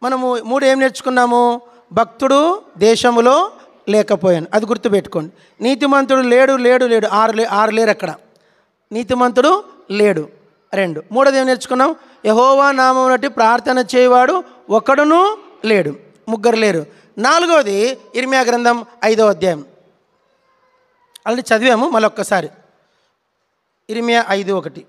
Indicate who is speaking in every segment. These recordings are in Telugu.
Speaker 1: మనము 3 ఏం నేర్చుకున్నాము? భక్తుడు దేశములో లేకపోయాను, అది గుర్తుపెట్టుకోండి. నీతిమంతుడు లేడు లేడు లేడు, 6 లేరు అక్కడ. నీతిమంతుడు లేడు 2. 3ది ఏం నేర్చుకున్నాం? యెహోవా నామం బట్టి ప్రార్థన చేయవాడు ఒక్కడును లేడు, 3 లేరు. 4వది ఇర్మియా గ్రంథం 5వ అధ్యాయం. ఆల్రెడీ చదివాము, మళ్ళీ ఒక్కసారి. ఇర్మియా 5:1.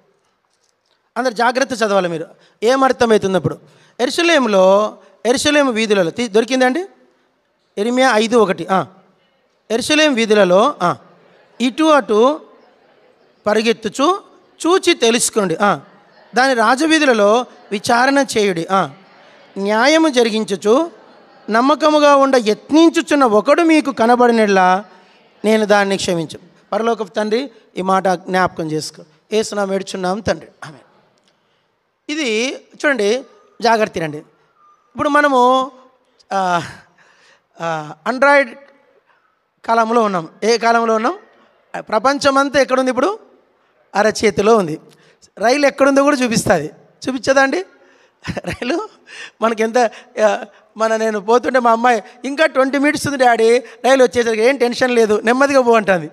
Speaker 1: అందరు జాగ్రత్త చదవాలి. మీరు ఏమర్థమవుతుంది అప్పుడు? యెరూషలేము వీధులలో దొరికిందండి. ఇర్మియా 5:1. యెరూషలేము వీధులలో ఇటు అటు పరిగెత్తుచు చూచి తెలుసుకోండి. దాని రాజవీధులలో విచారణ చేయుడి. న్యాయము జరిగించుచు నమ్మకముగా ఉండ యత్నించుచున్న ఒకడు మీకు కనబడినట్లా నేను దాన్ని క్షమించు. పరలోకపు తండ్రి, ఈ మాట జ్ఞాపకం చేసుకో. యేసునామమున వేడుచున్నాం తండ్రి, ఆమేన్. ఇది చూడండి, జాగ్రత్త రండి. ఇప్పుడు మనము ఆండ్రాయిడ్ కాలంలో ఉన్నాం. ఏ కాలంలో ఉన్నాం? ప్రపంచమంతా ఎక్కడుంది ఇప్పుడు? అరచేతిలో ఉంది. రైలు ఎక్కడుందో కూడా చూపిస్తుంది. చూపించదా అండి? రైలు మనకి ఎంత నేను పోతుంటే మా అమ్మాయి ఇంకా 20 మినిట్స్ ఉంది డాడీ, రైలు వచ్చేసరికి ఏం టెన్షన్ లేదు, నెమ్మదిగా పో అంటుంది.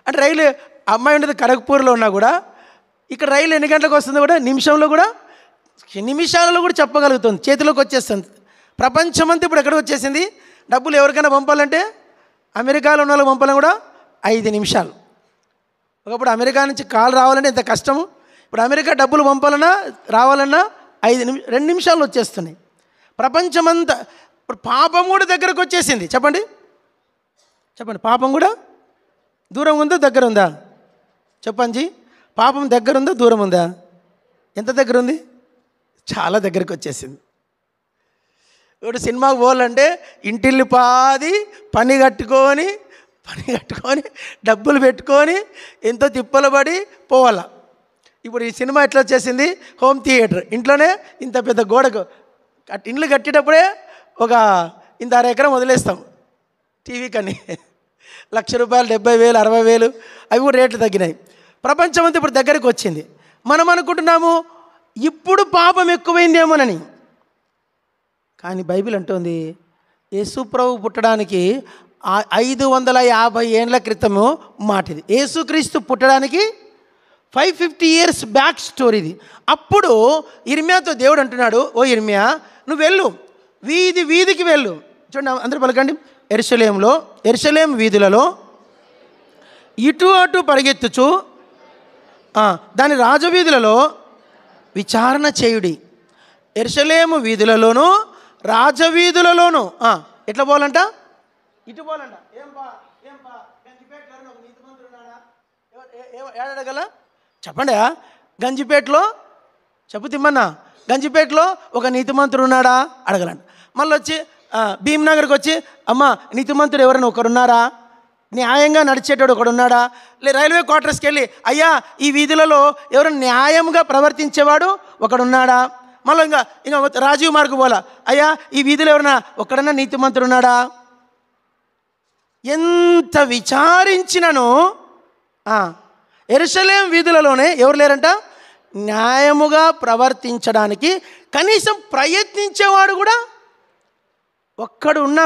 Speaker 1: అంటే రైలు అమ్మాయి ఉండేది ఖరగ్పూర్లో ఉన్నా కూడా ఇక్కడ రైలు ఎన్ని గంటలకు వస్తుందో కూడా నిమిషాలలో కూడా చెప్పగలుగుతుంది, చేతిలోకి వచ్చేస్తుంది. ప్రపంచమంతా ఇప్పుడు ఎక్కడికి వచ్చేసింది? డబ్బులు ఎవరికైనా పంపాలంటే అమెరికాలో ఉన్న వాళ్ళకి పంపాలని కూడా 5 నిమిషాలు. ఒకప్పుడు అమెరికా నుంచి కాల్ రావాలంటే ఎంత కష్టము. ఇప్పుడు అమెరికా డబ్బులు పంపాలన్నా రావాలన్నా 2 నిమిషాలు వచ్చేస్తున్నాయి. ప్రపంచమంతా ఇప్పుడు పాపం కూడా దగ్గరకు వచ్చేసింది. చెప్పండి, పాపం కూడా దూరం ఉందా దగ్గర ఉందా? చెప్పండి, పాపం దగ్గర ఉందా దూరం ఉందా? ఎంత దగ్గర ఉంది? చాలా దగ్గరకు వచ్చేసింది. ఇప్పుడు సినిమాకి పోవాలంటే ఇంటిల్లి పాది పని కట్టుకొని డబ్బులు పెట్టుకొని ఎంతో తిప్పలు పడి పోవాలా. ఇప్పుడు ఈ సినిమా ఎట్లా వచ్చేసింది? Home theatre. ఇంట్లోనే ఇంత పెద్ద గోడకు ఇండ్లు కట్టేటప్పుడే ఒక ఇంత 1/2 ఎకరం వదిలేస్తాం టీవీ కని. ₹1,00,000, 70,000, 60,000 అవి కూడా రేట్లు తగ్గినాయి. ప్రపంచం అంతా ఇప్పుడు దగ్గరికి వచ్చింది. మనం అనుకుంటున్నాము ఇప్పుడు పాపం ఎక్కువైందేమోనని. కానీ బైబిల్ అంటోంది యేసు ప్రభు పుట్టడానికి 550 ఏళ్ళ క్రితము మాట ఇది. యేసుక్రీస్తు పుట్టడానికి 550 years బ్యాక్ స్టోరీ ఇది. అప్పుడు ఇర్మియాతో దేవుడు అంటున్నాడు, ఓ ఇర్మియా, నువ్వు వెళ్ళు, వీధికి వెళ్ళు. చూడండి, అందరూ పలకండి. యెరూషలేము వీధులలో ఇటు అటు పరిగెత్తుచు దాని రాజవీధులలో విచారణ చేయుడి. యెరూషలేము వీధులలోను రాజవీధులలోను ఎట్లా పోవాలంట? ఇటు పోవాలంట. ఏడగల చెప్పండి. గంజిపేటలో చెప్పు తిమ్మన్నా, గంజిపేటలో ఒక నీతిమంతుడు ఉన్నాడా అడగలంట. మళ్ళీ వచ్చి భీమ్నగర్కి వచ్చి, అమ్మ నీతిమంతుడు ఎవరైనా ఒకరున్నారా, న్యాయంగా నడిచేటోడు ఒకడున్నాడా? రైల్వే క్వార్టర్స్కి వెళ్ళి, అయ్యా ఈ వీధులలో ఎవరైనా న్యాయంగా ప్రవర్తించేవాడు ఒకడున్నాడా? మళ్ళీ ఇంకా రాజీవ్ మార్గ్ పోలా, అయ్యా ఈ వీధిలో ఎవరైనా ఒక్కడన్నా నీతిమంతుడు ఉన్నాడా? ఎంత విచారించినను యెరూషలేము వీధులలోనే ఎవరు లేరంట? న్యాయముగా ప్రవర్తించడానికి కనీసం ప్రయత్నించేవాడు కూడా ఒక్కడున్నా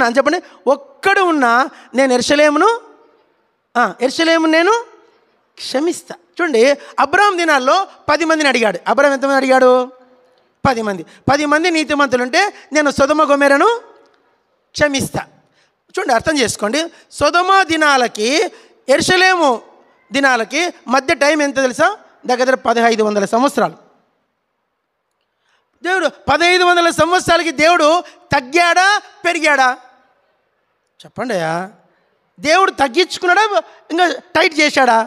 Speaker 1: అని చెప్పండి. ఒక్కడు ఉన్నా నేను యెరూషలేమును నేను క్షమిస్తా. చూడండి, అబ్రాహాం దినాల్లో 10 మందిని అడిగాడు. అబ్రాహాం ఎంతమంది అడిగాడు? 10 మంది. 10 మంది నీతిమంతులు ఉంటే నేను సొదొమ గొమొర్రాను క్షమిస్తా. చూడండి, అర్థం చేసుకోండి. సొదొమ దినాలకి యెరూషలేము దినాలకి మధ్య టైం ఎంత తెలుసా? దగ్గర 1500 సంవత్సరాలు. దేవుడు 1500 సంవత్సరాలకి దేవుడు తగ్గాడా పెరిగాడా? చెప్పండి. దేవుడు తగ్గించుకున్నాడా ఇంకా టైట్ చేశాడా?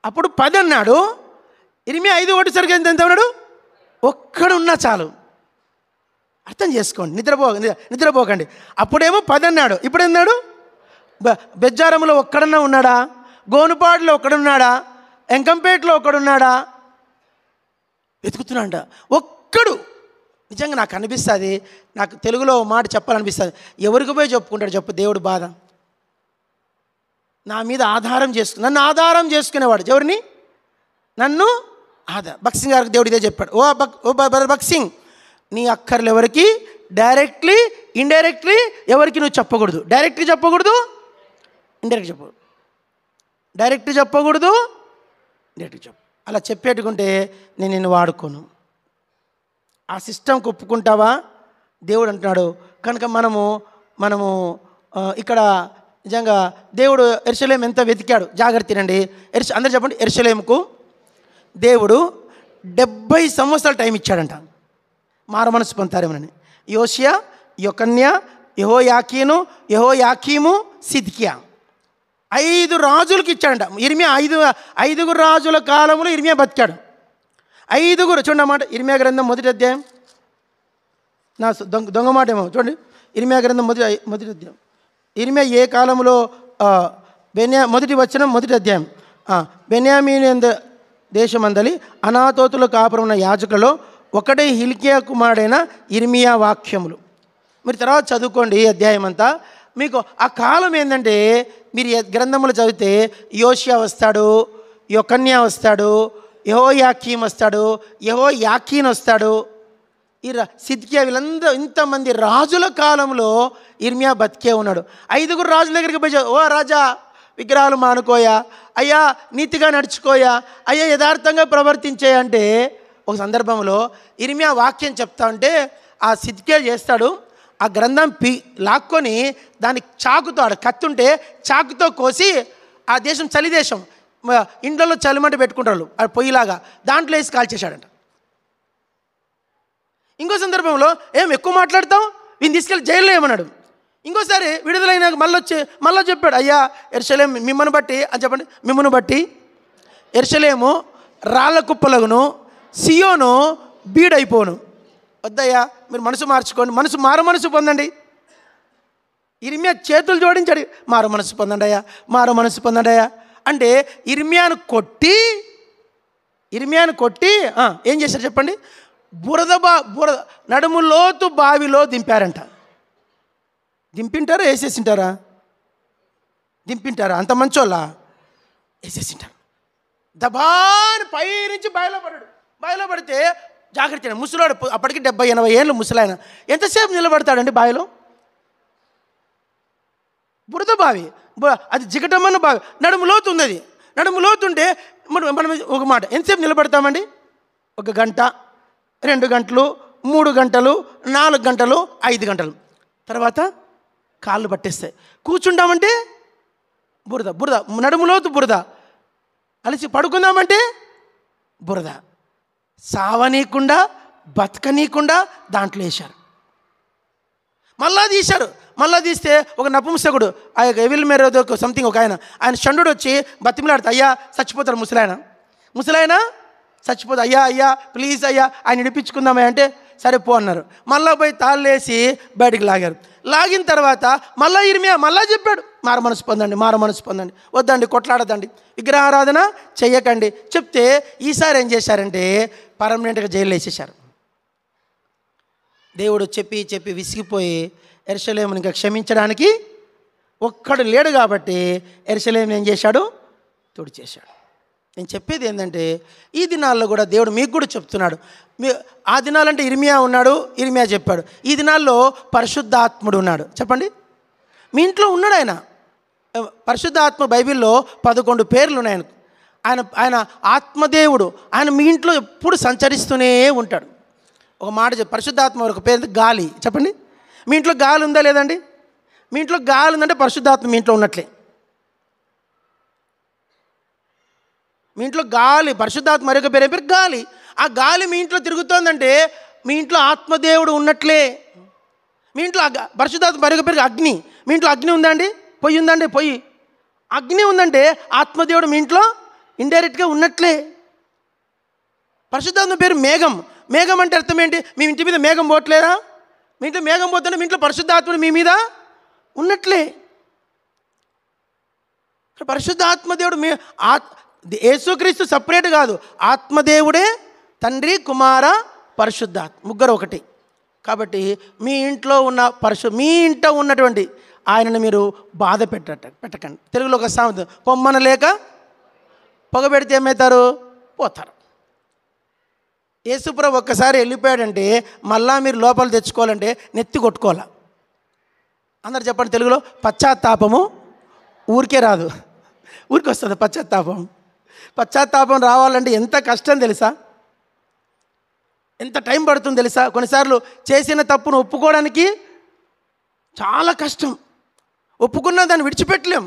Speaker 1: అప్పుడు 10 అన్నాడు. ఇర్మియా 5:1 సరిగ్గా ఎంత అన్నాడు? ఒక్కడున్నా చాలు. అర్థం చేసుకోండి, నిద్రపోకండి. అప్పుడేమో 10 అన్నాడు, ఇప్పుడు అన్నాడు బెజ్జారంలో ఒక్కడన్నా ఉన్నాడా? గోనుపాడులో ఒక్కడున్నాడా? ఎంకంపేటలో ఒక్కడున్నాడా? వెతుకుతున్నాడ ఒక్కడు. నిజంగా నాకు అనిపిస్తుంది, నాకు తెలుగులో మాట చెప్పాలనిపిస్తుంది, ఎవరికి పోయి చెప్పుకుంటాడు చెప్పు దేవుడు బాధ? నా మీద నన్ను ఆధారం చేసుకునేవాడు. ఎవరిని? నన్ను అదే భక్సింగ్ గారికి దేవుడు ఇదే చెప్పాడు, ఓ బ్రదర్ భక్సింగ్, నీ అక్కర్లు ఎవరికి డైరెక్ట్లీ ఇండైరెక్ట్లీ ఎవరికి నువ్వు చెప్పకూడదు. డైరెక్ట్గా చెప్పకూడదు, ఇండైరెక్ట్గా చెప్పకూడదు. డైరెక్ట్గా చెప్పకూడదు, ఇండైరెక్ట్గా చెప్పు. అలా చెప్పేట్టుకుంటే నేను నిన్ను వాడుకోను. ఆ సిస్టమ్కి ఒప్పుకుంటావా? దేవుడు అంటున్నాడు. కనుక మనము ఇక్కడ నిజంగా దేవుడు యెరూషలేము ఎంత వెతికాడు. జాగ్రత్తనండి. అందరూ చెప్పండి, యెరూషలేముకు దేవుడు 70 సంవత్సరాలు టైం ఇచ్చాడంట మారు మనసు పొందుతారేమోనని. యోషియా, యొకన్యా, యెహోయాకీము, సిద్కియా 5 రాజులకు ఇచ్చాడంట. ఇర్మియా 5 రాజుల కాలంలో ఇర్మియా బతికాడు. 5 చూడండి అన్నమాట. ఇర్మియా గ్రంథం 1వ అధ్యాయం. నా దొంగ మాట ఏమో చూడండి. ఇర్మియా గ్రంథం 1వ అధ్యాయం. ఇర్మియా ఏ కాలంలో 1వ వచనం 1వ అధ్యాయం. బెన్యామీను దేశమందలి అనాతోతుల కాపురం ఉన్న యాజకులలో ఒకటే హిల్కియా కుమారుడైన ఇర్మియా వాక్యములు. మీరు తర్వాత చదువుకోండి ఈ అధ్యాయం అంతా. మీకు ఆ కాలం ఏంటంటే, మీరు గ్రంథములు చదివితే యోషియా వస్తాడు, యొకన్యా వస్తాడు, యెహోయాకీం వస్తాడు, యెహోయాకీన్ వస్తాడు, ఈ సిద్కియా, వీళ్ళందరూ ఇంతమంది రాజుల కాలంలో ఇర్మియా బతికే ఉన్నాడు. 5 రాజుల దగ్గరికి పోయి, ఓ రాజా విగ్రహాలు మానుకోయా, అయ్యా నీతిగా నడుచుకోయా, అయ్యా యథార్థంగా ప్రవర్తించే అంటే, ఒక సందర్భంలో ఇర్మియా వాక్యం చెప్తా ఉంటే ఆ సిద్కియా చేస్తాడు, ఆ గ్రంథం లాక్కొని దానికి చాకుతో, ఆడ కత్తుంటే చాకుతో కోసి, ఆ దేశం చలి దేశం, ఇండ్లలో చలిమంట పెట్టుకుంటారు ఆ పొయ్యిలాగా, దాంట్లో వేసి కాల్చేశాడంట. ఇంకో సందర్భంలో ఎక్కువ మాట్లాడతాం, వీని తీసుకెళ్ళి జైల్లో ఏమన్నాడు. ఇంకోసారి విడుదలైనాక మళ్ళీ చెప్పాడు, అయ్యా యెరూషలేము మిమ్మల్ని బట్టి అని చెప్పండి, మిమ్మల్ని బట్టి యెరూషలేము రాళ్ళ కుప్పలగును, సియోను బీడైపోను. వద్దయ్యా మీరు మనసు మార్చుకోండి, మారు మనసు పొందండి. ఇర్మియా చేతులు జోడించాడు, మారు మనసు పొందండి అయ్యా అంటే ఇర్మియాను కొట్టి ఏం చేశారు చెప్పండి, బురద నడుము లోతు బావిలో దింపారంట. దింపింటారా వేసేసింటారా? దింపింటారా? అంత మంచోళ్ళ వేసేసింటారు. దబాని పై నుంచి బావిలో పడితే జాగ్రత్త, ముసలాడు అప్పటికి 70-80 ఏళ్ళు ముసలాయన ఎంతసేపు నిలబడతాడండి బావిలో? బురద బావి, అది జిగటమన్న బావి, నడుము లోతు ఉంది. అది నడుము లోతుంటే మనం ఒక మాట ఎంతసేపు నిలబడతామండి? 1 గంట, 2 గంటలు, 3 గంటలు, 4 గంటలు, 5 గంటలు. తర్వాత కాళ్ళు పట్టేస్తాయి. కూర్చుంటామంటే బురద, నడుములోతు బురద. అలసి పడుకుందామంటే బురద. సావనీయకుండా బతకనీయకుండా దాంట్లో వేశారు. మళ్ళా తీస్తే ఒక నపుంసకుడు, ఆ యొక్క ఎవిల్ మేరో సంథింగ్ ఒక ఆయన షండు వచ్చి బతిమిలాడుతా, అయ్యా చచ్చిపోతాడు ముసలాయన చచ్చిపోతా, అయ్యా ప్లీజ్ అయ్యా ఆయన ఇడిపించుకుందామా అంటే సరే పో అన్నారు. మళ్ళీ పోయి తాళ్ళు వేసి బయటికి లాగిన తర్వాత మళ్ళీ ఇర్మియా చెప్పాడు, మారు మనసు పొందండి, వద్దండి కొట్లాడదండి, విగ్రహారాధన చెయ్యకండి చెప్తే ఈసారి ఏం చేశారంటే పర్మనెంట్గా జైల్లో వేసేశారు. దేవుడు చెప్పి విసిగిపోయి యెరూషలేముని ఇంకా క్షమించడానికి ఒక్కడు లేడు కాబట్టి యెరూషలేముని ఏం చేశాడు? తుడిచేశాడు. నేను చెప్పేది ఏంటంటే, ఈ దినాల్లో కూడా దేవుడు మీకు కూడా చెప్తున్నాడు. ఆ దినాలంటే ఇర్మియా ఉన్నాడు, ఇర్మియా చెప్పాడు. ఈ దినాల్లో పరిశుద్ధాత్ముడు ఉన్నాడు. చెప్పండి, మీ ఇంట్లో ఉన్నాడు ఆయన. పరిశుద్ధాత్మ బైబిల్లో 11 పేర్లు ఉన్నాయి ఆయన ఆత్మదేవుడు. ఆయన మీ ఇంట్లో ఎప్పుడు సంచరిస్తూనే ఉంటాడు. ఒక మాట పరిశుద్ధాత్మ ఒక పేరు గాలి. చెప్పండి, మీ ఇంట్లో గాలి ఉందా లేదండి? మీ ఇంట్లో గాలి ఉందంటే పరిశుద్ధాత్మ మీ ఇంట్లో ఉన్నట్లే. మీ ఇంట్లో గాలి, పరిశుద్ధాత్మ మరొక పేరు గాలి. ఆ గాలి మీ ఇంట్లో తిరుగుతోందంటే మీ ఇంట్లో ఆత్మదేవుడు ఉన్నట్లే. మీ ఇంట్లో పరిశుద్ధాత్మ మరొక పేరు అగ్ని. మీ ఇంట్లో అగ్ని ఉందా అండి? పొయ్యి ఉందండి? పొయ్యి అగ్ని ఉందంటే ఆత్మదేవుడు మీ ఇంట్లో ఇండైరెక్ట్గా ఉన్నట్లే. పరిశుద్ధాత్మ పేరు మేఘం అంటే అర్థం ఏంటి? మీ ఇంటి మీద మేఘం పోవట్లేదా? మీ ఇంట్లో మేఘం పోతుంటే మీ ఇంట్లో పరిశుద్ధాత్ముడు మీ మీద ఉన్నట్లే. పరిశుద్ధాత్మదేవుడు యేసుక్రీస్తు సపరేట్ కాదు, ఆత్మదేవుడే తండ్రి కుమార పరిశుద్ధాత్మ ముగ్గురు ఒకటి. కాబట్టి మీ ఇంట్లో ఉన్నటువంటి ఆయనను మీరు బాధ పెట్టకండి. తెలుగులో ఒక సామెత, పొమ్మన లేక పొగ పెడితే ఏమవుతారు? పోతారు. యేసుప్రభు ఒక్కసారి వెళ్ళిపోయాడంటే మళ్ళా మీరు లోపల తెచ్చుకోవాలంటే నెత్తి కొట్టుకోవాలా. అందరు చెప్పండి తెలుగులో, పశ్చాత్తాపము ఊరికే రాదు, ఊరికి వస్తుంది పశ్చాత్తాపం. పశ్చాత్తాపం రావాలంటే ఎంత కష్టం తెలుసా, ఎంత టైం పడుతుంది తెలుసా. కొన్నిసార్లు చేసిన తప్పును ఒప్పుకోవడానికి చాలా కష్టం, ఒప్పుకున్నా దాన్ని విడిచిపెట్టలేం.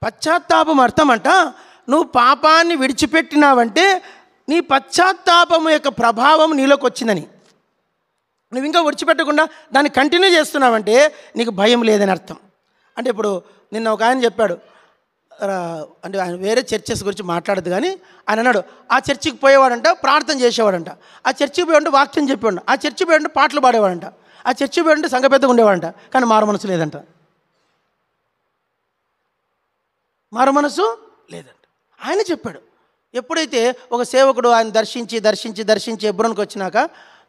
Speaker 1: పశ్చాత్తాపం అర్థం అంట, నువ్వు పాపాన్ని విడిచిపెట్టినావంటే నీ పశ్చాత్తాపం యొక్క ప్రభావం నీలోకి వచ్చిందని. నువ్వు ఇంకా విడిచిపెట్టకుండా దాన్ని కంటిన్యూ చేస్తున్నావంటే నీకు భయం లేదని అర్థం. అంటే ఇప్పుడు నిన్న ఒక ఆయన చెప్పాడు, అంటే ఆయన వేరే చర్చెస్ గురించి మాట్లాడదు కానీ ఆయన అన్నాడు, ఆ చర్చికి పోయేవాడంట, ప్రార్థన చేసేవాడంట, ఆ చర్చికి పోయేవాడంటే వాక్యం చెప్పేవాడు, ఆ చర్చికి పోయేవాడంటే పాటలు పాడేవాడంట, ఆ చర్చికి పోయేవాడంటే సంఘ పెద్దగా ఉండేవాడంట, కానీ మారు మనసు లేదంట. మారు మనసు లేదంట. ఆయన చెప్పాడు. ఎప్పుడైతే ఒక సేవకుడు ఆయన దర్శించి హెబ్రోన్కి వచ్చినాక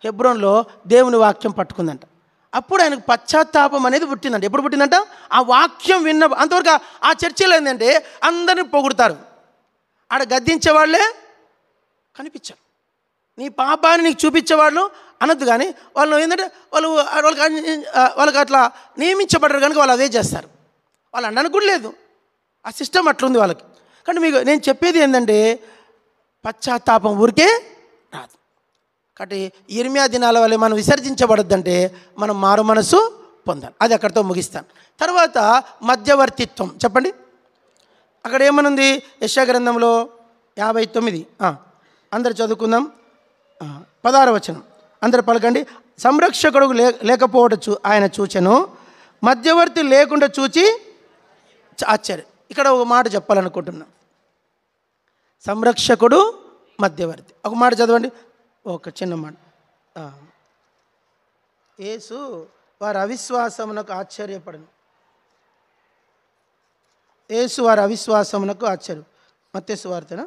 Speaker 1: హెబ్రోన్లో దేవుని వాక్యం పట్టుకుందంట. అప్పుడు ఆయనకు పశ్చాత్తాపం అనేది పుట్టిందంట. ఎప్పుడు పుట్టిందంట? ఆ వాక్యం విన్న అంతవరకు ఆ చర్చలో ఏంటంటే అందరిని పొగుడుతారు, ఆడ గద్దించేవాళ్ళే కనిపించారు. నీ పాపాన్ని నీకు చూపించేవాళ్ళు అనొద్దు, కానీ వాళ్ళు ఏంటంటే వాళ్ళకి అట్లా నియమించబడ్డారు కనుక వాళ్ళు అదే చేస్తారు. వాళ్ళు అనడానికి కూడా లేదు, ఆ సిస్టమ్ అట్లుంది వాళ్ళకి. కానీ మీకు నేను చెప్పేది ఏంటంటే పశ్చాత్తాపం ఊరికే రాదు. కాబట్టి ఇర్మియా దినాల వల్ల మనం విసర్జించబడద్దంటే మనం మారు మనసు పొందాలి. అది అక్కడితో ముగిస్తాను. తర్వాత మధ్యవర్తిత్వం చెప్పండి. అక్కడ ఏమనుంది? యెషయా గ్రంథంలో 59 అందరు చదువుకుందాం. 16వ వచనం అందరు పలకండి. సంరక్షకుడు లేకపోవడం ఆయన చూచెను, మధ్యవర్తి లేకుండా చూచి ఆశ్చర్యం. ఇక్కడ ఒక మాట చెప్పాలనుకుంటున్నా, సంరక్షకుడు మధ్యవర్తి. ఒక మాట చదవండి, ఒక చిన్న మాట. యేసు వారి అవిశ్వాసమునకు ఆశ్చర్యపడను. యేసు వారి అవిశ్వాసమునకు ఆశ్చర్యం. మత్తయి సువార్తేనా?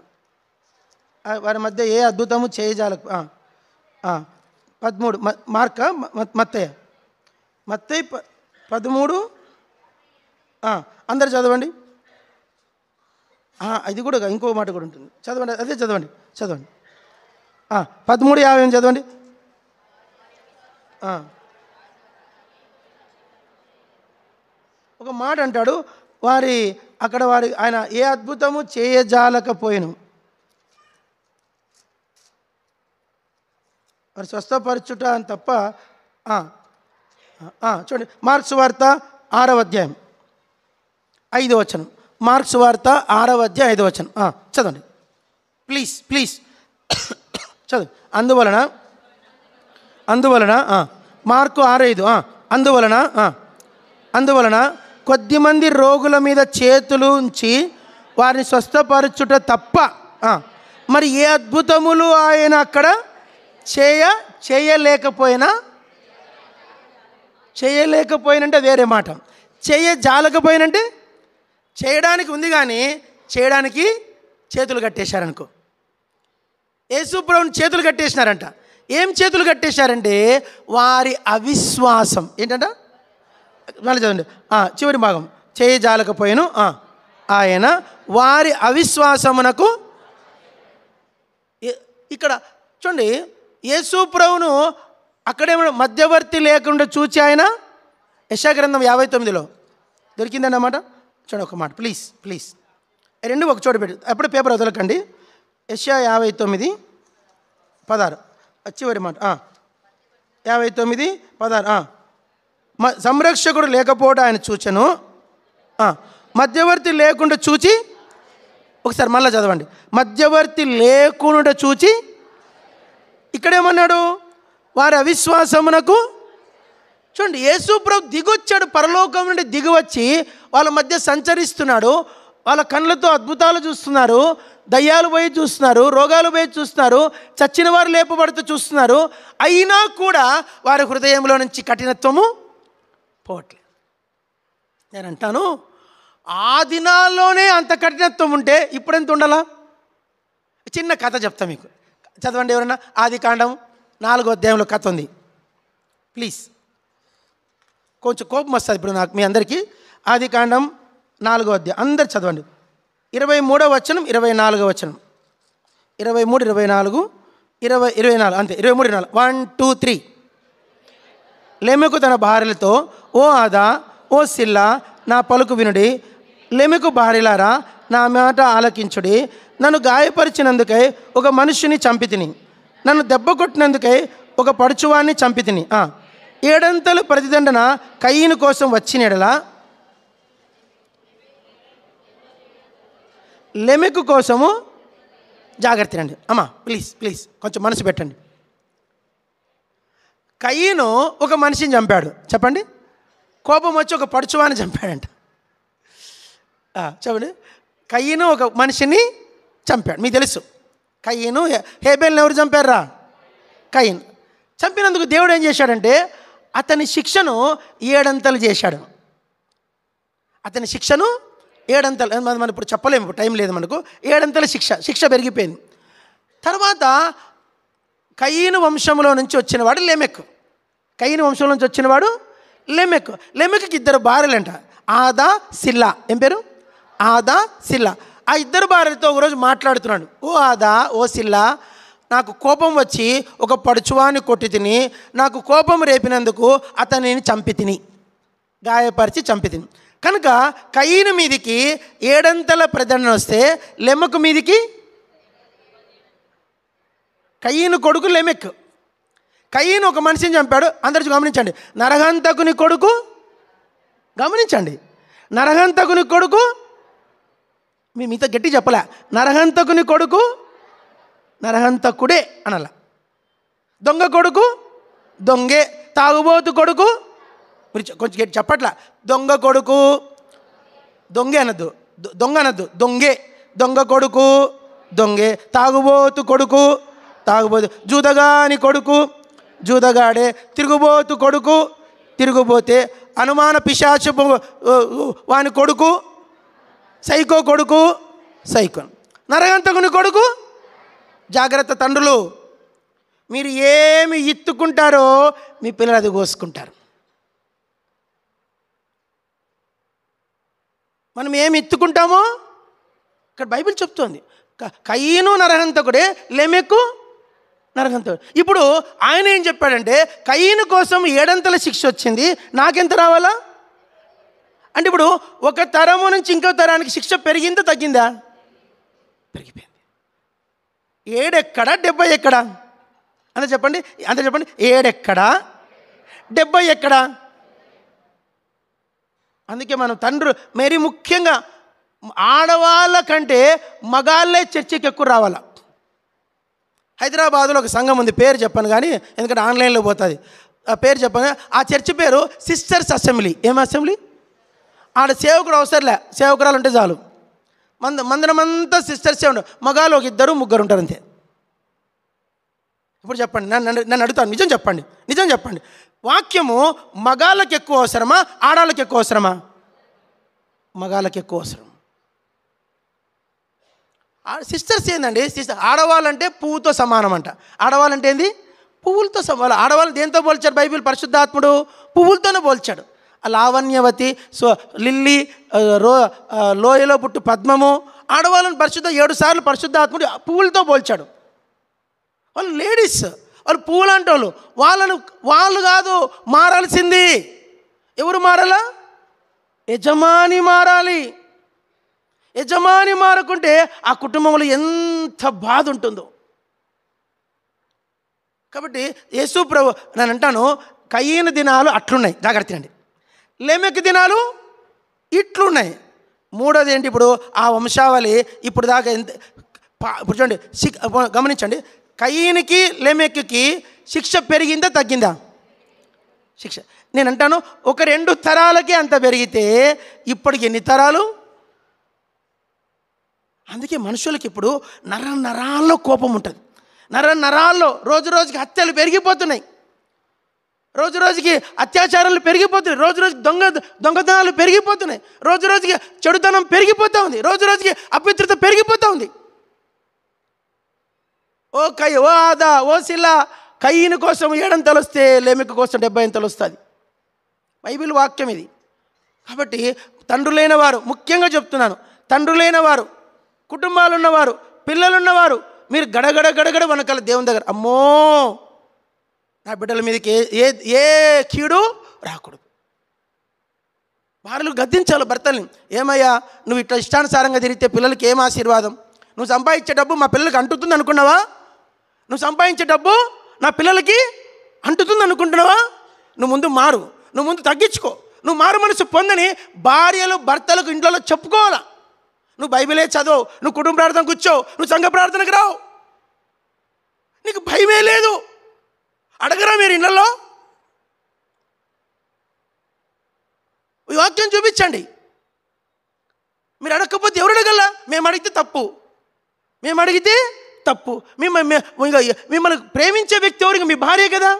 Speaker 1: వారి మధ్య ఏ అద్భుతము చేయజాలకు. 13 మార్క మత్తయి 13 అందరు చదవండి. ఇది కూడా ఇంకో మాట కూడా ఉంటుంది, చదవండి. అదే చదవండి 13:50 చదవండి. ఒక మాట అంటాడు, ఆయన ఏ అద్భుతము చేయజాలకపోయిను, వారు స్వస్థపరచుట అని తప్ప. చూడండి, మార్క్స్ వార్త 6వ అధ్యాయం 5వ వచనం. మార్క్స్ వార్త 6వ అధ్యాయం 5వ వచనం చదవండి ప్లీజ్ చదువు. అందువలన మార్కు 6:5 అందువలన కొద్దిమంది రోగుల మీద చేతులు ఉంచి వారిని స్వస్థపరచుట తప్ప మరి ఏ అద్భుతములు ఆయన అక్కడ చేయలేకపోయినంటే వేరే మాట. చేయజాలకపోయినంటే చేయడానికి ఉంది కానీ చేయడానికి చేతులు కట్టేశారనుకో. యేసుప్రభుని చేతులు కట్టేసినారంట. ఏం చేతులు కట్టేశారంటే వారి అవిశ్వాసం. ఏంటంట? మళ్ళీ చదవండి చివరి భాగం. చేయజాలకపోయాను ఆయన వారి అవిశ్వాసమునకు. ఇక్కడ చూడండి, యేసుప్రభును అక్కడేమో మధ్యవర్తి లేకుండా చూచి ఆయన యెషయా గ్రంథం 59లో దొరికిందన్నమాట. చూడండి ఒక మాట ప్లీజ్ రెండు ఒక చోట పెట్టి అప్పుడు పేపర్ వదలకండి. యెషయా 59:16 చివరి మాట. 59:16 సంరక్షకుడు లేకపోవడం ఆయన చూచెను, మధ్యవర్తి లేకుండా చూచి. ఒకసారి మళ్ళీ చదవండి. మధ్యవర్తి లేకుండా చూచి. ఇక్కడేమన్నాడు? వారి అవిశ్వాసమునకు. చూడండి, యేసుప్రభు దిగొచ్చాడు, పరలోకం నుండి దిగివచ్చి వాళ్ళ మధ్య సంచరిస్తున్నాడు. వాళ్ళ కళ్ళతో అద్భుతాలు చూస్తున్నారు, దయ్యాలు పోయి చూస్తున్నారు, రోగాలు పోయి చూస్తున్నారు, చచ్చిన వారు లేపబడుతూ చూస్తున్నారు. అయినా కూడా వారి హృదయంలో నుంచి కఠినత్వము పోవట్లేదు. నేను అంటాను, ఆ దినాల్లోనే అంత కఠినత్వం ఉంటే ఇప్పుడెంత ఉండాలా? చిన్న కథ చెప్తా మీకు, చదవండి ఎవరన్నా. ఆదికాండం 4వ అధ్యాయంలో కథ ఉంది. ప్లీజ్, కొంచెం కోపం వస్తుంది ఇప్పుడు నాకు మీ అందరికీ. ఆదికాండం 4వ అధ్యాయం అందరు చదవండి. 23వ వచనం 24వ వచనం. 23, 24 24 అంతే, 23, 24. 1, 2, 3. లెమెకు తన భార్యలతో, ఓ ఆదా, ఓ సిల్లా, నా పలుకు వినుడి. లెమెకు భార్యలారా, నా మాట ఆలకించుడి. నన్ను గాయపరిచినందుకై ఒక మనుష్యుని చంపితిని, నన్ను దెబ్బ కొట్టినందుకై ఒక పడుచువాన్ని చంపితిని. 7 ప్రతిదండన కయీను కోసం వచ్చినెడలా లెమెకు కోసము జాగ్రత్త అండి. అమ్మా ప్లీజ్ కొంచెం మనసు పెట్టండి. కయీను ఒక మనిషిని చంపాడు, చెప్పండి. కోపం వచ్చి ఒక పడుచువాన్ని చంపాడంట. చెప్పండి. కయీను ఒక మనిషిని చంపాడు, మీకు తెలుసు. కయీను హేబేల్ని ఎవరు చంపారా? కయీను. చంపినందుకు దేవుడు ఏం చేశాడంటే అతని శిక్షను 7 చేశాడు. అతని శిక్షను 7 మనం ఇప్పుడు చెప్పలేము, టైం లేదు మనకు. 7 శిక్ష పెరిగిపోయింది. తర్వాత కయీను వంశంలో నుంచి వచ్చినవాడు లెమెకు. కయీను వంశంలో నుంచి వచ్చినవాడు లెమెకు. లెమెకుకి 2 భార్యలంట, ఆదా, సిల్లా. ఏం పేరు? ఆదా, సిల్లా. ఆ 2 భార్యలతో ఒకరోజు మాట్లాడుతున్నాడు. ఓ ఆదా, ఓ సిల్లా, నాకు కోపం వచ్చి ఒక పడుచువాన్ని కొట్టి తిని, నాకు కోపం రేపినందుకు అతనిని చంపి తిని, గాయపరిచి చంపి తిని. కనుక కయీను మీదికి 7 ప్రదండన వస్తే లెమెకు మీదికి, కయీను కొడుకు లెమెక్. కయీను ఒక మనిషిని చంపాడు. అందరూ గమనించండి. నరహంతకుని కొడుకు, గమనించండి, నరహంతకుని కొడుకు, మీతో గట్టి చెప్పలే, నరహంతకుని కొడుకు నరహంతకుడే అనలా. దొంగ కొడుకు దొంగే, తాగుబోతు కొడుకు, కొంచెం గట్టి చెప్పట్లా, దొంగ కొడుకు దొంగే అనద్దు, దొంగ అనద్దు, దొంగే. దొంగ కొడుకు దొంగే, తాగుబోతు కొడుకు తాగుబోతు, జూదగాని కొడుకు జూదగాడే, తిరుగుబోతు కొడుకు తిరుగుబోతే, అనుమాన పిశాచు వాని కొడుకు సైకో కొడుకు సైకో, నరహంతకుని కొడుకు. జాగ్రత్త తండ్రులు, మీరు ఏమి ఇత్తుకుంటారో మీ పిల్లలు అది కోసుకుంటారు. మనం ఏమి ఇత్తుకుంటామో ఇక్కడ బైబిల్ చెప్తోంది. కయీను నరహంతకుడే, లెమెకు నరహంతకుడు. ఇప్పుడు ఆయన ఏం చెప్పాడంటే కయీను కోసం 7 శిక్ష వచ్చింది, నాకెంత రావాలా అంటే ఇప్పుడు ఒక తరము నుంచి ఇంకో తరానికి శిక్ష పెరిగిందా తగ్గిందా? పెరిగిపోయింది. 7 ఎక్కడ 70 ఎక్కడ అంతే చెప్పండి, 7 ఎక్కడ 70 ఎక్కడ? అందుకే మనం తండ్రులు మరీ ముఖ్యంగా ఆడవాళ్ళ కంటే మగాళ్ళే చర్చికి ఎక్కువ రావాల. హైదరాబాద్లో ఒక సంఘం ఉంది, పేరు చెప్పను కానీ ఎందుకంటే ఆన్లైన్లో పోతుంది. ఆ పేరు చెప్పను. ఆ చర్చి పేరు సిస్టర్స్ అసెంబ్లీ. ఏం అసెంబ్లీ? ఆడ సేవకుడు అవసరంలే, సేవకురాలు ఉంటే చాలు. మందిరమంతా సిస్టర్సే ఉండవు, మగాళ్ళు ఒక 2, 3 ఉంటారు అంతే. ఇప్పుడు చెప్పండి, నన్ను అడుగుతాను, నిజం చెప్పండి. వాక్యము మగాళ్ళకి ఎక్కువ అవసరమా, ఆడాళ్ళకి ఎక్కువ అవసరమా? మగాళ్ళకి ఎక్కువ అవసరం. సిస్టర్స్ ఏందండి, ఆడవాళ్ళంటే పువ్వుతో సమానం అంట. ఆడవాళ్ళంటే ఏంది? పువ్వులతో సమానం. ఆడవాళ్ళు దేంతో పోల్చాడు బైబిల్? పరిశుద్ధాత్ముడు పువ్వులతోనే పోల్చాడు. లావణ్యవతి, లిల్లీ, లోయలో పుట్టు పద్మము, ఆడవాళ్ళని 7 సార్లు పరిశుద్ధాత్ముడు పువ్వులతో పోల్చాడు. వాళ్ళు లేడీస్, వాళ్ళు పువ్వులు అంటోళ్ళు. వాళ్ళు కాదు మారాల్సింది. ఎవరు మారాలా? యజమాని మారాలి. యజమాని మారకుంటే ఆ కుటుంబంలో ఎంత బాధ ఉంటుందో. కాబట్టి యేసు ప్రభు నేను అంటాను, కయీను దినాలు అట్లున్నాయి, జాగ్రత్త అండి. లెమెకు దినాలు ఇట్లున్నాయి. మూడోది ఏంటి? ఇప్పుడు ఆ వంశావళి ఇప్పుడు దాకా ఇప్పుడు చూడండి, గమనించండి, కయీనుకి లెమెకుకి శిక్ష పెరిగిందా తగ్గిందా? శిక్ష. నేను అంటాను, ఒక 2 తరాలకి అంత పెరిగితే ఇప్పటికి ఎన్ని తరాలు? అందుకే మనుషులకి ఇప్పుడు నరాల్లో కోపం ఉంటుంది. నరాల్లో రోజు రోజుకి హత్యలు పెరిగిపోతున్నాయి, రోజు రోజుకి అత్యాచారాలు పెరిగిపోతున్నాయి, రోజు రోజుకి దొంగతనాలు పెరిగిపోతున్నాయి, రోజు రోజుకి చెడుతనం పెరిగిపోతూ ఉంది, రోజు రోజుకి అపవిత్రత పెరిగిపోతూ ఉంది. ఓ ఆదా, ఓ సిల్లా, కయీను కోసం 7 వస్తే లెమెకు కోసం 70 వస్తుంది. బైబిల్ వాక్యం ఇది. కాబట్టి తండ్రులైన వారు, ముఖ్యంగా చెప్తున్నాను, తండ్రులైన వారు, కుటుంబాలు ఉన్నవారు, పిల్లలున్నవారు మీరు గడగడ గడగడ వనకాల దేవుని దగ్గర, అమ్మో నా బిడ్డల మీదకి ఏ ఏ కీడు రాకూడదు. భార్యలు గద్దించాలి భర్తల్ని, ఏమయ్యా నువ్వు ఇట్లా ఇష్టానుసారంగా తిరిగితే పిల్లలకి ఏం ఆశీర్వాదం? నువ్వు సంపాదించే డబ్బు మా పిల్లలకి అంటుతుంది అనుకున్నావా? నువ్వు సంపాదించే డబ్బు నా పిల్లలకి అంటుతుంది అనుకుంటున్నావా? నువ్వు ముందు మారు, నువ్వు ముందు తగ్గించుకో, నువ్వు మారు మనసు పొందని భార్యలు భర్తలకు ఇంట్లో చెప్పుకోవాలా. నువ్వు బైబిలే చదువు, నువ్వు కుటుంబ ప్రార్థన కూర్చోవు, నువ్వు సంఘ ప్రార్థనకు రావు, నీకు భయమే లేదు. అడగరా మీరు ఇళ్ళల్లో? ఈ వాక్యం చూపించండి. మీరు అడగకపోతే ఎవరు అడగల్లా? మేము అడిగితే తప్పు, మేము అడిగితే తప్పు. మిమ్మల్ని ప్రేమించే వ్యక్తి ఎవరికి? మీ భార్య కదా.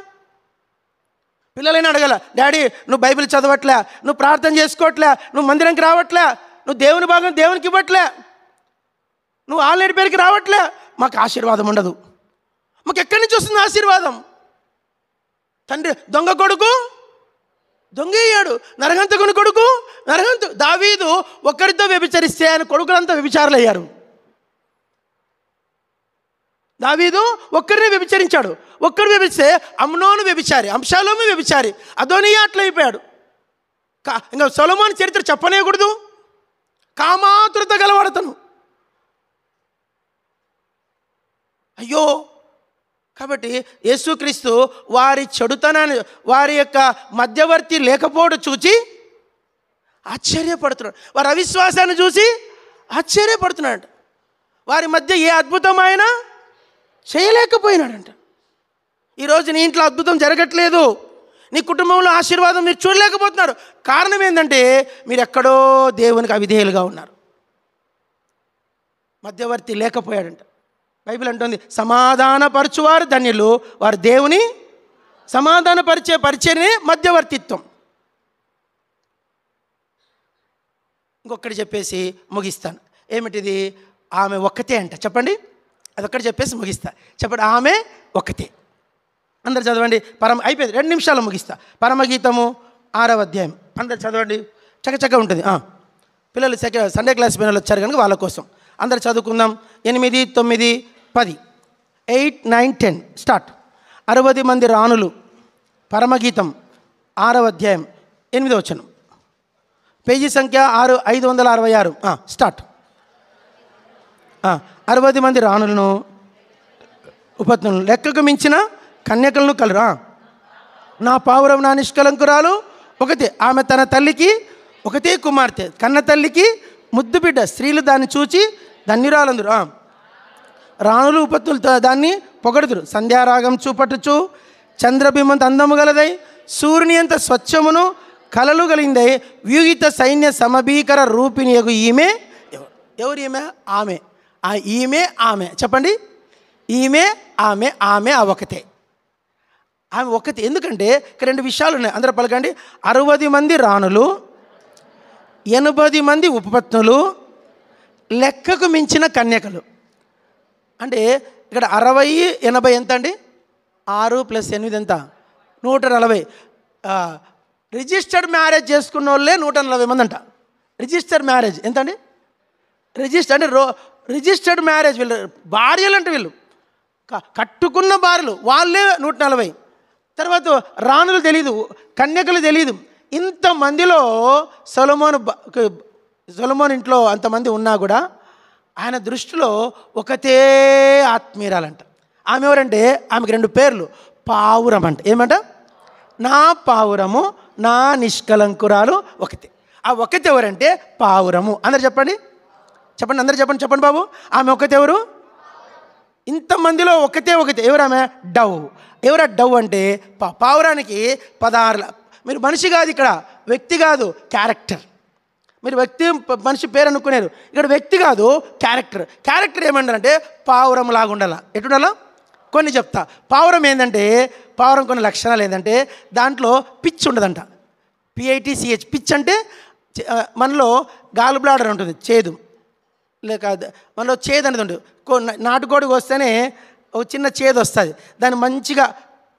Speaker 1: పిల్లలైనా అడగల, డాడీ నువ్వు బైబిల్ చదవట్లే, నువ్వు ప్రార్థన చేసుకోవట్లే, నువ్వు మందిరానికి రావట్లే, నువ్వు దేవుని భాగం దేవునికి ఇవ్వట్లే, నువ్వు ఆన్లైన్ పేరుకి రావట్లే, మాకు ఆశీర్వాదం ఉండదు. మాకు ఎక్కడి నుంచి వస్తుంది ఆశీర్వాదం? తండ్రి దొంగ కొడుకు దొంగ అయ్యాడు, నరహంతకుని కొడుకు దావీదు ఒక్కరితో వ్యభిచరిస్తే ఆయన కొడుకులంతా వ్యభిచారులు అయ్యారు. దావీదు ఒక్కరినే వ్యభిచరించాడు, ఒక్కరు వ్యభిస్తే అమ్నోను వ్యభిచారి, అబ్షాలోము వ్యభిచారి, అదోనియా అట్లా అయిపోయాడు. ఇంకా సొలొమోను చరిత్ర చెప్పనేకూడదు. కామాతురత గలవాడతను. అయ్యో, కాబట్టి యేసుక్రీస్తు వారి చెడుతనాన్ని, వారి యొక్క మధ్యవర్తి లేకపోవడం చూసి ఆశ్చర్యపడుతున్నాడు. వారి అవిశ్వాసాన్ని చూసి ఆశ్చర్యపడుతున్నాడు. వారి మధ్య ఏ అద్భుతమైన చేయలేకపోయినాడంట. ఈరోజు నీ ఇంట్లో అద్భుతం జరగట్లేదు, నీ కుటుంబంలో ఆశీర్వాదం మీరు చూడలేకపోతున్నారు. కారణం ఏంటంటే మీరు ఎక్కడో దేవునికి అవిధేయులుగా ఉన్నారు. మధ్యవర్తి లేకపోయాడంట. బైబిల్ అంటుంది సమాధానపరచువారు ధన్యులు, వారు దేవుని పరిచయనే మధ్యవర్తిత్వం. ఇంకొకటి చెప్పేసి ముగిస్తాను. ఏమిటిది? ఆమె ఒక్కతే అంట. చెప్పండి, అదొక్కటి చెప్పేసి ముగిస్తా. చెప్పండి, ఆమె ఒక్కతే. అందరు చదవండి. అయిపోయింది, 2 నిమిషాలు ముగిస్తా. పరమగీతము 6వ అధ్యాయం అందరు చదవండి, చక్కచక్క ఉంటుంది. పిల్లలు సండే క్లాస్ పిల్లలు వచ్చారు కనుక వాళ్ళ కోసం అందరు చదువుకుందాం. 8, 9, 10, 8, 9, 10 స్టార్ట్. 60 మంది రాణులు, పరమగీతం 6వ అధ్యాయం 8వ వచనం, పేజీ సంఖ్య 566. స్టార్ట్. 60 మంది రాణులను ఉపత్నులను లెక్కకు మించిన కన్యకలను కలరా. నా పావురం నా నిష్కలంకురాలు ఒకతే, ఆమె తన తల్లికి ఒకతే కుమార్తె, కన్న తల్లికి ముద్దు బిడ్డ. స్త్రీలు దాన్ని చూచి ధన్యురాలందరూ. రాణులు ఉపత్తులు దాన్ని పొగడుదురు. సంధ్యారాగం చూపట్టుచు చంద్రబింబంత అందము గలదై, సూర్యుని అంత స్వచ్ఛమును కలలు కలిగిందై, వ్యూహిత సైన్య సమభీకర రూపిణి యగు ఈమె. ఎవరు ఈమె? ఆమె. ఈమె ఆమె. చెప్పండి, ఈమె ఆమె. ఆమె ఒకతే, ఆమె ఒకతే. ఎందుకంటే ఇక్కడ 2 విషయాలు ఉన్నాయి. అందరూ పలకండి. 60 మంది రాణులు, 80 మంది ఉపపత్నులు, లెక్కకు మించిన కన్యకలు. అంటే ఇక్కడ 60, 80 ఎంత అండి? 6 + 8 ఎంత? 140. రిజిస్టర్డ్ మ్యారేజ్ చేసుకున్న వాళ్ళే 140 మంది అంట. రిజిస్టర్డ్ మ్యారేజ్ ఎంత అండి? రిజిస్టర్డ్ మ్యారేజ్ వీళ్ళు భార్యలు అంటే వీళ్ళు కట్టుకున్న భార్యలు వాళ్ళే 140. తర్వాత రాణులు తెలీదు, కన్యకలు తెలీదు. ఇంతమందిలో సొలొమోను ఇంట్లో అంతమంది ఉన్నా కూడా ఆయన దృష్టిలో ఒకతే ఆత్మీయురాలంట. ఆమె ఎవరంటే ఆమెకు 2 పేర్లు. పావురం అంట. ఏమంట? నా పావురము నా నిష్కలంకురాలు ఒకతే. ఆ ఒకతే ఎవరంటే పావురము. అందరు చెప్పండి, చెప్పండి, అందరు చెప్పండి, చెప్పండి బాబు. ఆమె ఒకతే ఎవరు? ఇంతమందిలో ఒకతే. ఎవరామె? డవ్. ఎవరా డవ్ అంటే పావురానికి 16. మీరు మనిషి కాదు, ఇక్కడ వ్యక్తి కాదు, క్యారెక్టర్. మీరు మనిషి పేరు అనుకునేరు, ఇక్కడ వ్యక్తి కాదు, క్యారెక్టర్. క్యారెక్టర్ ఏమంటారంటే పావురం లాగా ఉండాలా. ఎటుండాలా? కొన్ని చెప్తా. పావురం ఏంటంటే, పావురం కొన్ని లక్షణాలు ఏంటంటే దాంట్లో పిచ్ ఉండదంట. PITCH. పిచ్ అంటే మనలో గాల్ బ్లాడర్ ఉంటుంది, చేదు. లేక మనలో చేదు అనేది ఉంటుంది. నాటుకోడికి వస్తేనే ఒక చిన్న చేదు వస్తుంది. దాన్ని మంచిగా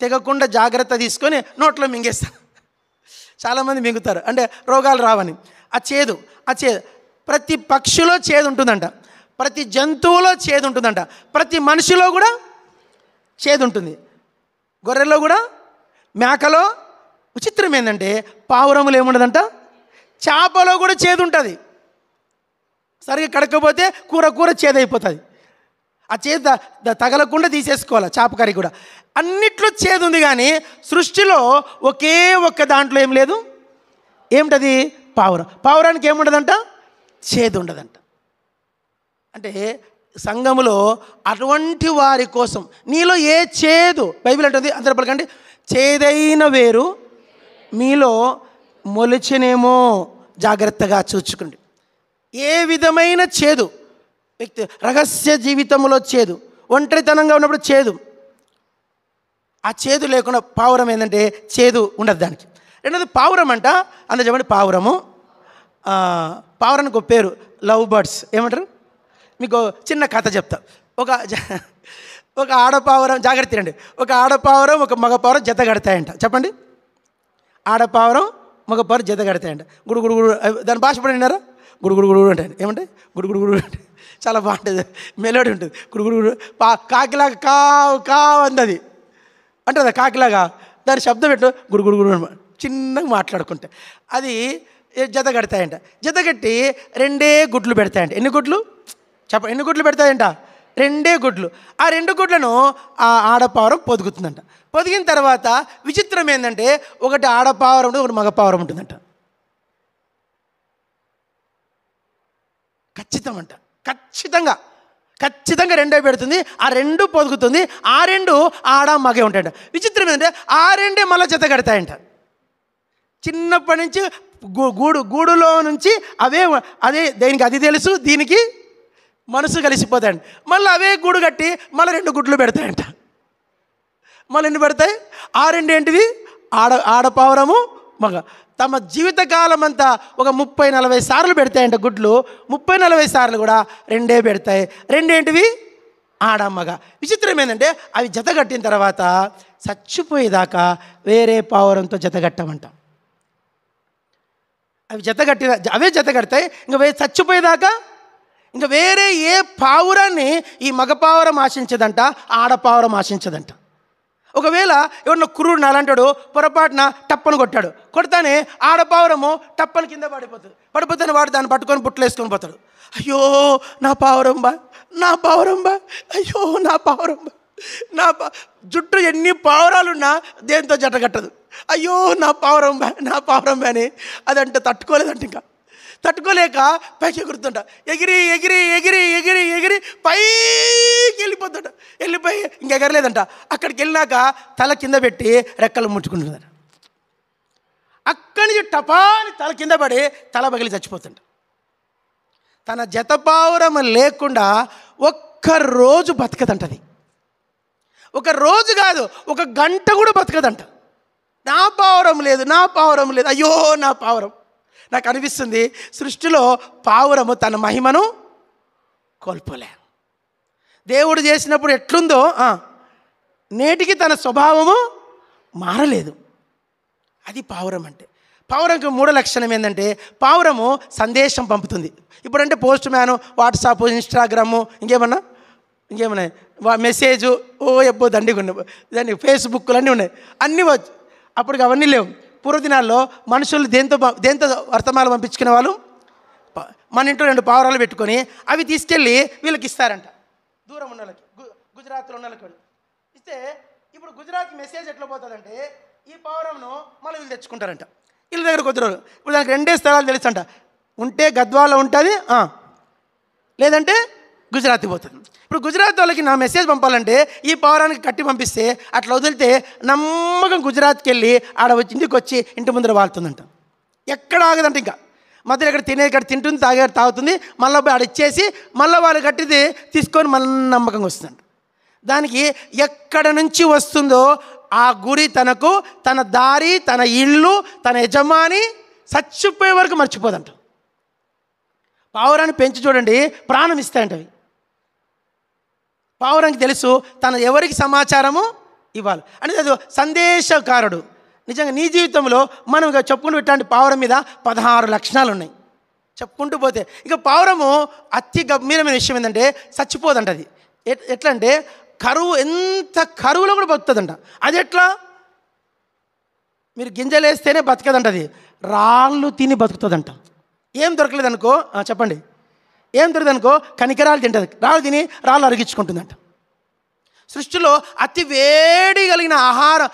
Speaker 1: తెగకుండా జాగ్రత్త తీసుకొని నోట్లో మింగేస్తారు. చాలామంది మింగుతారు, అంటే రోగాలు రావని. ఆ చేదు ప్రతి పక్షిలో చేదు ఉంటుందంట. ప్రతి జంతువులో చేదు ఉంటుందంట, ప్రతి మనిషిలో కూడా చేదు ఉంటుంది, గొర్రెల్లో కూడా, మేకలో. విచిత్రం ఏంటంటే పావురములు ఏముండదంట, చేపలో కూడా చేదు ఉంటుంది. సరిగ్గా కడకపోతే కూర చేదైపోతుంది. ఆ చేదు తగలకుండా తీసేసుకోవాలి. చేప కర్రీ కూడా అన్నిట్లో చేదు ఉంది, కానీ సృష్టిలో ఒకే ఒక్క దాంట్లో ఏం లేదు. ఏమిటది? పావురం. పావురానికి ఏముండదంట, చేదు ఉండదంట. అంటే సంఘములో అటువంటి వారి కోసం నీలో ఏ చేదు, బైబిల్ అంటుంది, అందరూ పలకండి, చేదైన వేరు మీలో మొలిచినేమో జాగ్రత్తగా చూచుకోండి. ఏ విధమైన చేదు, వ్యక్తి రహస్య జీవితంలో చేదు, ఒంటరితనంగా ఉన్నప్పుడు చేదు, ఆ చేదు లేకుండా పావురం ఏంటంటే చేదు ఉండదు దానికి. రెండోది పావురం అంట, అందులో చెప్పండి పావురము. పావురానికి ఒక పేరు లవ్ బర్డ్స్. ఏమంటారు? మీకు చిన్న కథ చెప్తా. ఒక ఆడపావురం, జాగ్రత్త రండి, ఒక ఆడపావురం ఒక మగపావురం జత కడతాయంట. చెప్పండి, ఆడపావురం మగపావురం జత కడతాయంట. గుడుగుడు గుడు, దాని భాష పడినారా? గుడుగుడు అంటే ఏమంటే గుడుగుడు అంటే చాలా బాగుంటుంది, మెలోడీ ఉంటుంది. గుడుగుడు కాకిలాగా కావు అందది అంటే కాకిలాగా దాని శబ్దం పెట్టు గుడుగుడు చిన్నగా మాట్లాడుకుంటే అది జత కడతాయంట. జత కట్టి 2 గుడ్లు పెడతాయంట. ఎన్ని గుడ్లు ఎన్ని గుడ్లు పెడతాయంట? 2 గుడ్లు. ఆ 2 గుడ్లను ఆ ఆడపావురం పొదుగుతుందంట. పొదిగిన తర్వాత విచిత్రం ఏంటంటే ఒకటి ఆడపావురం ఉంటుంది, ఒకటి మగపావురం ఉంటుందంట. ఖచ్చితంగా 2 పెడుతుంది. ఆ 2 పొదుగుతుంది. ఆ 2 ఆడ మగే ఉంటాయంట. విచిత్రం ఏంటంటే ఆ 2 మళ్ళీ జత కడతాయంట. చిన్నప్పటి నుంచి గూడులో నుంచి అదే దేనికి అది తెలుసు, దీనికి మనసు కలిసిపోతాయండి. మళ్ళీ అవే గూడు కట్టి మళ్ళీ 2 గుడ్లు పెడతాయంట. మళ్ళీ ఎన్ని పెడతాయి? ఆ 2 ఏంటివి? ఆడపావురము మగ. తమ జీవితకాలం అంతా ఒక 30-40 సార్లు పెడతాయంట గుడ్లు. 30-40 సార్లు కూడా 2 పెడతాయి. 2 ఏంటివి? ఆడ మగ. విచిత్రం ఏంటంటే అవి జత కట్టిన తర్వాత చచ్చిపోయేదాకా వేరే పావురంతో జత కట్టమంట. అవే జత కడతాయి. ఇంకా చచ్చిపోయేదాకా ఇంకా వేరే ఏ పావురాన్ని ఈ మగ పావురం ఆశించదంట, ఆడపావురం ఆశించదంట. ఒకవేళ ఎవరన్నా కుర్రుడు నాలంటాడు పొరపాటున టప్పను కొట్టాడు, కొడతానే ఆడపావురము టప్పని కింద పడిపోతానే వాడు దాన్ని పట్టుకొని బుట్టలు వేసుకొని పోతాడు. అయ్యో నా పావురం బా, అయ్యో నా పావురం బా. జుట్టు ఎన్ని పావురాలున్నా దేంతో జట కట్టదు. అయ్యో నా పావురం బా అని అదంటే తట్టుకోలేదంట. ఇంకా తట్టుకోలేక పైకి ఎగురుతుంట. ఎగిరి పైకి వెళ్ళిపోయి ఇంకెగరలేదంట. అక్కడికి వెళ్ళినాక తల కింద పెట్టి రెక్కలు ముట్టుకుంటుందట. అక్కడి నుంచి టపాని తల కింద పడి తల పగిలి చచ్చిపోతుంట. తన జతపావురం లేకుండా ఒక్కరోజు బతకదంటది. ఒక రోజు కాదు, ఒక గంట కూడా బతకదంట. నా పావురం లేదు, అయ్యో నా పావురం. నాకు అనిపిస్తుంది సృష్టిలో పావురము తన మహిమను కోల్పోలే. దేవుడు చేసినప్పుడు ఎట్లుందో నేటికి తన స్వభావము మారలేదు. అది పావురం అంటే. పావురంకి 3 లక్షణం ఏంటంటే పావురము సందేశం పంపుతుంది. ఇప్పుడంటే పోస్ట్ మ్యాను, వాట్సాప్, ఇన్స్టాగ్రాము, ఇంకేమన్నా మెసేజు ఎబ్బో దండిగా ఉన్నాయి, దాన్ని ఫేస్బుక్లు అన్నీ ఉన్నాయి, అన్నీ వచ్చు. అప్పటికి అవన్నీ లేవు. పూర్వదినాల్లో మనుషులు దేంతో వర్తమానాలు పంపించుకునే వాళ్ళు మన ఇంట్లో 2 పావురాలు పెట్టుకొని అవి తీసుకెళ్ళి వీళ్ళకి ఇస్తారంట. దూరం ఉన్న వాళ్ళకి, గుజరాత్లో ఉన్న వాళ్ళకి ఇస్తే ఇప్పుడు గుజరాత్ మెసేజ్ ఎట్లా పోతుందంటే ఈ పావురంను మళ్ళీ వీళ్ళు తెచ్చుకుంటారంట. వీళ్ళ దగ్గర కొద్ది రోజులు. ఇప్పుడు దానికి 2 స్థలాలు తెలుసంట. ఉంటే గద్వాలో ఉంటుంది, లేదంటే గుజరాత్ పోతుంది. ఇప్పుడు గుజరాత్ వాళ్ళకి నా మెసేజ్ పంపాలంటే ఈ పావురానికి కట్టి పంపిస్తే అట్లా వదిలితే నమ్మకం గుజరాత్కి వెళ్ళి ఆడ ఇంటికి వచ్చి ఇంటి ముందర వాళ్తుందంట. ఎక్కడ ఆగదంట. ఇంకా మధ్యలో ఎక్కడ తింటుంది, తాగుతుంది, మళ్ళీ ఆడ ఇచ్చేసి మళ్ళీ వాళ్ళు కట్టిది తీసుకొని మళ్ళీ నమ్మకంగా వస్తుందంట. దానికి ఎక్కడ నుంచి వస్తుందో ఆ గురి తనకు, తన దారి, తన ఇల్లు, తన యజమాని చచ్చిపోయే వరకు మర్చిపోదంట. పావురాన్ని పెంచి చూడండి, ప్రాణం ఇస్తాయంటవి. పావురానికి తెలుసు తన ఎవరికి సమాచారము ఇవ్వాలి అంటే అది సందేశకారుడు. నిజంగా నీ జీవితంలో మనం చెప్పుకుని పెట్టండి, పావురం మీద 16 లక్షణాలు ఉన్నాయి. చెప్పుకుంటూ పోతే ఇక పావురము అతి గంభీరమైన విషయం ఏంటంటే చచ్చిపోదంట అది. ఎట్లా అంటే కరువు, ఎంత కరువులో కూడా బతుకుతుందంట. అది ఎట్లా? మీరు గింజలు వేస్తేనే బతకదంట, అది రాళ్ళు తిని బతుకుతుందంట. ఏం దొరకలేదనుకో చెప్పండి, ఏం దొరకదనుకో కనికరాలు తింటుంది, రాళ్ళు తిని రాళ్ళు అరిగించుకుంటుందంట. సృష్టిలో అతి వేడి కలిగిన ఆహారం,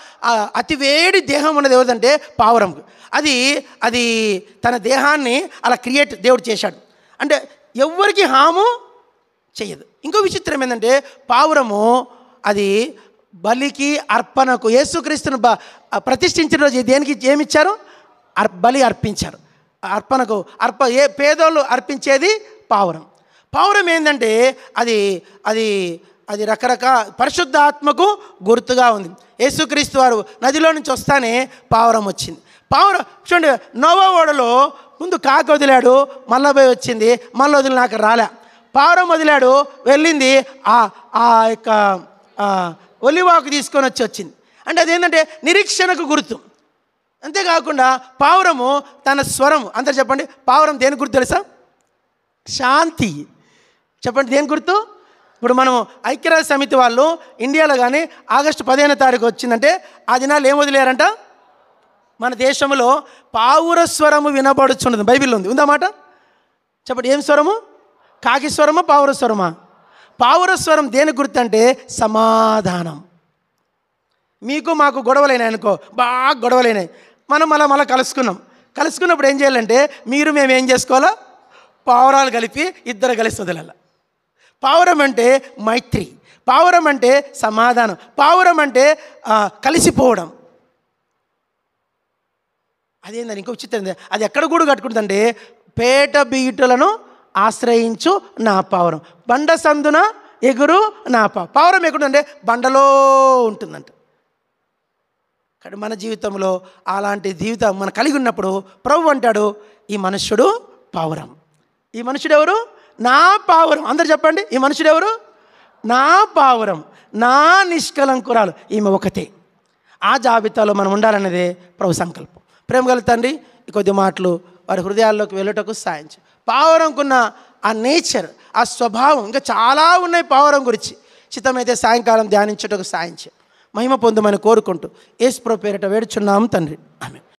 Speaker 1: అతి వేడి దేహం ఉన్నది ఎవరిదంటే పావురంకు. అది తన దేహాన్ని అలా దేవుడు చేశాడు అంటే ఎవరికి హాము చెయ్యదు. ఇంకో విచిత్రం ఏంటంటే పావురము అది బలికి అర్పణకు యేసుక్రీస్తును ప్రతిష్ఠించిన రోజు దేనికి ఏమిచ్చారు? బలి అర్పించారు. అర్పణకు ఏ పేదోళ్ళు అర్పించేది పావురం. పావురం ఏంటంటే అది అది అది రకరకాల పరిశుద్ధాత్మకు గుర్తుగా ఉంది. యేసుక్రీస్తు వారు నదిలో నుంచి వస్తానే పావురం వచ్చింది. పావురం చూడండి, నోవా ఓడలో ముందు కాకి వదిలాడు, మళ్ళీ పోయి వచ్చింది, మళ్ళీ వదిలినాక రాలే. పావురం వదిలాడు, వెళ్ళింది, ఆ యొక్క ఒలివాకు తీసుకొని వచ్చింది. అంటే అదేంటంటే నిరీక్షణకు గుర్తు. అంతేకాకుండా పావురము తన స్వరం, అందరు చెప్పండి, పావురం దేని గుర్తు తెలుసా? శాంతి. చెప్పండి దేని గుర్తు? ఇప్పుడు మనం ఐక్యరాజ్య సమితి వాళ్ళు ఇండియాలో కానీ ఆగస్టు 15వ తారీఖు వచ్చిందంటే ఆ దినాలు ఏం వదిలేయారంట? మన దేశంలో పావుర స్వరము వినబడుచున్నది, బైబిల్లో ఉంది, ఉందన్నమాట. చెప్పండి ఏం స్వరము? కాకి స్వరమా పావుర స్వరమా? పావుర స్వరం దేనికి గుర్తు అంటే సమాధానం. మీకు మాకు గొడవలైనాయి అనుకో, బాగా గొడవలైనాయి, మనం మళ్ళీ కలుసుకున్నప్పుడు ఏం చేయాలంటే మేము ఏం చేసుకోవాలా? పావురాలు కలిపి ఇద్దరు కలిసి వదలాల. పావురం అంటే మైత్రి, పావురం అంటే సమాధానం, పావురం అంటే కలిసిపోవడం. అదేందని ఇంకో విచిత్రం, అది ఎక్కడ గూడు కట్టుకుంటుందంటే పేట బీటులను ఆశ్రయించు నా పావురం, బండ సందున ఎగురు నా పావురం ఎక్కడుందంటే బండలో ఉంటుందంట. కానీ మన జీవితంలో అలాంటి జీవితం మనం కలిగి ఉన్నప్పుడు ప్రభు అంటాడు, ఈ మనుష్యుడు పావురం. ఈ మనుషుడు ఎవరు? నా పావురం. అందరు చెప్పండి, ఈ మనుషుడు ఎవరు? నా పావురం, నా నిష్కలంకురాలు, ఈమె ఒకతే. ఆ జాబితాలో మనం ఉండాలన్నదే ప్రభు సంకల్పం. ప్రేమ గల తండ్రి, ఈ కొద్ది మాటలు వారి హృదయాల్లోకి వెళ్ళటకు సాయం చేయి. పావురంకున్న ఆ నేచర్, ఆ స్వభావం ఇంకా చాలా ఉన్నాయి పావురం గురించి. చిత్తమైతే సాయంకాలం ధ్యానించటకు సాయం చేయి. మహిమ పొందమని కోరుకుంటూ యేసు ప్రభువు పేరిట వేడుచున్నాము తండ్రి, ఆమేన్.